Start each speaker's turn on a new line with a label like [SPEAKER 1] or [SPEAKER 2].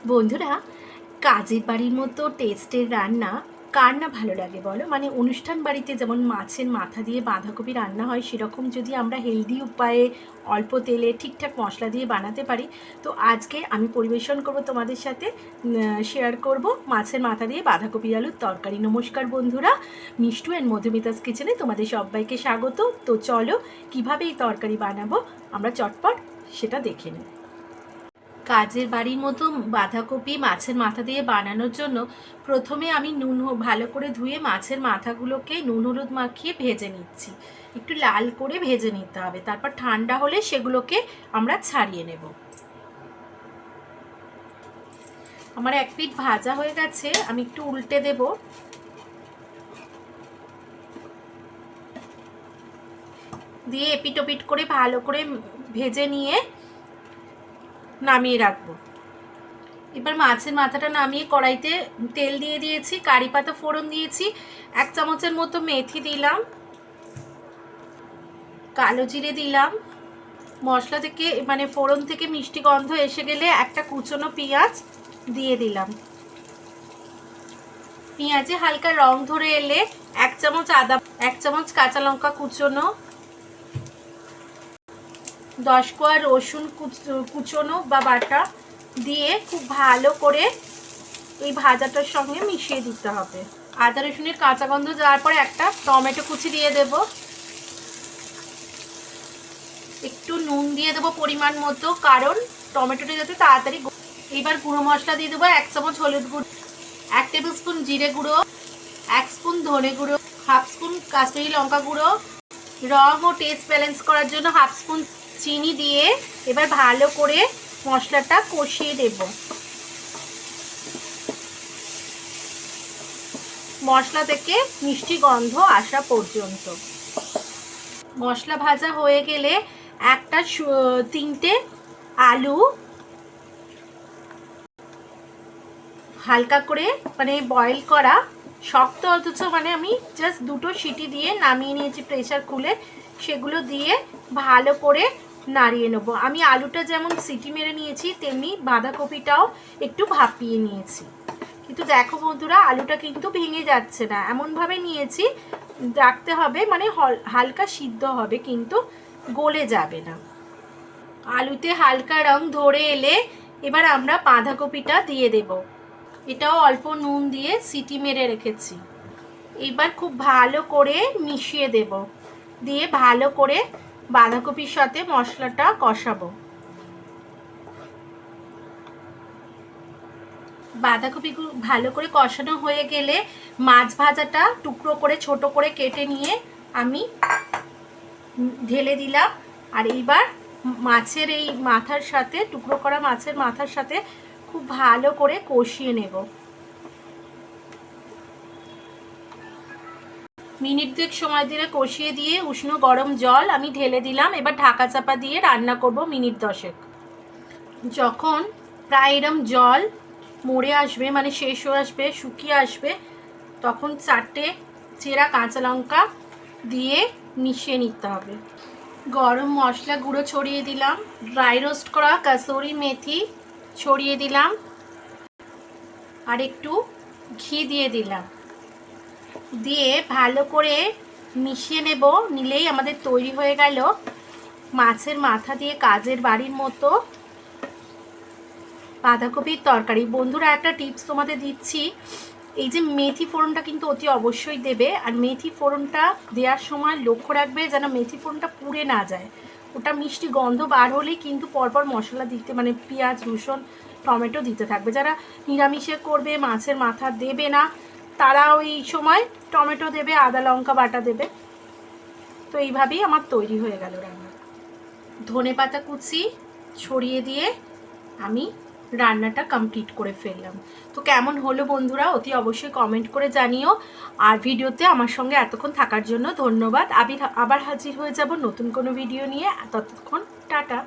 [SPEAKER 1] বন্ধুরা, কাজের বাড়ির মতো টেস্টের রান্না কার না ভালো লাগে বলো? মানে অনুষ্ঠান বাড়িতে যেমন মাছের মাথা দিয়ে বাঁধাকপি রান্না হয়, সেরকম যদি আমরা হেলদি উপায়ে অল্প তেলে ঠিকঠাক মশলা দিয়ে বানাতে পারি, তো আজকে আমি পরিবেশন করব তোমাদের সাথে, শেয়ার করব মাছের মাথা দিয়ে বাঁধাকপি আলুর তরকারি। নমস্কার বন্ধুরা, মিষ্টু অ্যান্ড মধুমিতাস কিচেনে তোমাদের সবাইকে স্বাগত। তো চলো, কিভাবে এই তরকারি বানাবো আমরা চটপট সেটা দেখে নিই। কাজের বাড়ির মতো বাঁধাকপি মাছের মাথা দিয়ে বানানোর জন্য প্রথমে আমি ভালো করে ধুয়ে মাছের মাথাগুলোকে নুন হলুদ মাখিয়ে ভেজে নিচ্ছি। একটু লাল করে ভেজে নিতে হবে, তারপর ঠান্ডা হলে সেগুলোকে আমরা ছাড়িয়ে নেব। আমার এক পিঠ ভাজা হয়ে গেছে, আমি একটু উল্টে দেব। দিয়ে এপিট ওপিট করে ভালো করে ভেজে নিয়ে নামিয়ে রাখবো। এবার মাছের মাথাটা নামিয়ে কড়াইতে তেল দিয়ে দিয়েছি, কারি পাতা ফোড়ন দিয়েছি, 1 চামচের মতো মেথি দিলাম, কালো জিরে দিলাম। মশলা থেকে মানে ফোড়ন থেকে মিষ্টি গন্ধ এসে গেলে একটা কুচনো পেঁয়াজ দিয়ে দিলাম। পেঁয়াজে হালকা রং ধরে এলে 1 চামচ আদা, 1 চামচ কাঁচা লঙ্কা কুচনো, 10 কোয়া রসুন কুচনো বা বাটা দিয়ে খুব ভালো করে এই ভাজাটার সঙ্গে মিশিয়ে দিতে হবে। আদা রসুনের কাঁচা গন্ধ যাওয়ার পরে একটা টমেটো কুচি দিয়ে দেব, একটু নুন দিয়ে দেবো পরিমাণ মতো, কারণ টমেটোটা যাতে তাড়াতাড়ি। এবার গুঁড়ো মশলা দিয়ে দেবো 1 চামচ হলুদ গুঁড়ো, 1 টেবিল স্পুন জিরে গুঁড়ো, 1 স্পুন ধনে গুঁড়ো, 1/2 স্পুন কাশ্মীরি লঙ্কা গুঁড়ো, রং ও টেস্ট ব্যালেন্স করার জন্য 1/2 স্পুন চিনি দিয়ে এবার ভালো করে মশলাটা কষিয়ে দেব। মশলা থেকে মিষ্টি গন্ধ আসা পর্যন্ত। মশলা ভাজা হয়ে গেলে একটা 3টে আলু হালকা করে মানে বয়েল করা, শক্ত অথচ মানে আমি জাস্ট 2টো সিটি দিয়ে নামিয়ে নিয়েছি প্রেসার খুলে, সেগুলো দিয়ে ভালো করে নাড়িয়ে নেবো। আমি আলুটা যেমন সিটি মেরে নিয়েছি তেমনি বাঁধাকপিটাও একটু ভাপিয়ে নিয়েছি। কিন্তু দেখো বন্ধুরা, আলুটা কিন্তু ভেঙে যাচ্ছে না, এমনভাবে নিয়েছি রাখতে হবে, মানে হালকা সিদ্ধ হবে কিন্তু গলে যাবে না। আলুতে হালকা রং ধরে এলে এবার আমরা বাঁধাকপিটা দিয়ে দেব। এটাও অল্প নুন দিয়ে সিটি মেরে রেখেছি। এবার খুব ভালো করে মিশিয়ে দেব, দিয়ে ভালো করে বাঁধাকপির সাথে মশলাটা কষাবো। বাঁধাকপি ভালো করে কষানো হয়ে গেলে মাছ ভাজাটা টুকরো করে ছোট করে কেটে নিয়ে আমি ঢেলে দিলাম। আর এইবার মাছের এই মাথার সাথে, টুকরো করা মাছের মাথার সাথে খুব ভালো করে কষিয়ে নেব। মিনিট 2 সময় ধরে কষিয়ে দিয়ে উষ্ণ গরম জল আমি ঢেলে দিলাম। এবার ঢাকা চাপা দিয়ে রান্না করব মিনিট 10। যখন প্রায় এরম জল মরে আসবে, মানে শেষ হয়ে আসবে, শুকিয়ে আসবে, তখন 4টে চেরা কাঁচা লঙ্কা দিয়ে মিশিয়ে নিতে হবে। গরম মশলা গুঁড়ো ছড়িয়ে দিলাম, ড্রাই রোস্ট করা কাসুরি মেথি ছড়িয়ে দিলাম, আর একটু ঘি দিয়ে দিলাম। দিয়ে ভালো করে মিশিয়ে নেব। নিলেই আমাদের তৈরি হয়ে গেল মাছের মাথা দিয়ে কাজের বাড়ির মতো বাঁধাকপির তরকারি। বন্ধুরা, একটা টিপস তোমাদের দিচ্ছি, এই যে মেথি ফোড়নটা কিন্তু অতি অবশ্যই দেবে। আর মেথি ফোড়নটা দেওয়ার সময় লক্ষ্য রাখবে যেন মেথি ফোড়নটা পুড়ে না যায়। ওটা মিষ্টি গন্ধ বার হলেই কিন্তু পরপর মশলা দিতে, মানে পেঁয়াজ রসুন টমেটো দিতে থাকবে। যারা নিরামিষে করবে, মাছের মাথা দেবে না, তারা ওই সময় টমেটো দেবে, আদা লঙ্কা বাটা দেবে। তো এইভাবেই আমার তৈরি হয়ে গেল রান্না। ধনেপাতা কুচি ছড়িয়ে দিয়ে আমি রান্নাটা কমপ্লিট করে ফেললাম। তো কেমন হলো বন্ধুরা, অতি অবশ্যই কমেন্ট করে জানিও। আর ভিডিওতে আমার সঙ্গে এতক্ষণ থাকার জন্য ধন্যবাদ। আবার হাজির হয়ে যাব নতুন কোনো ভিডিও নিয়ে। ততক্ষণ টাটা।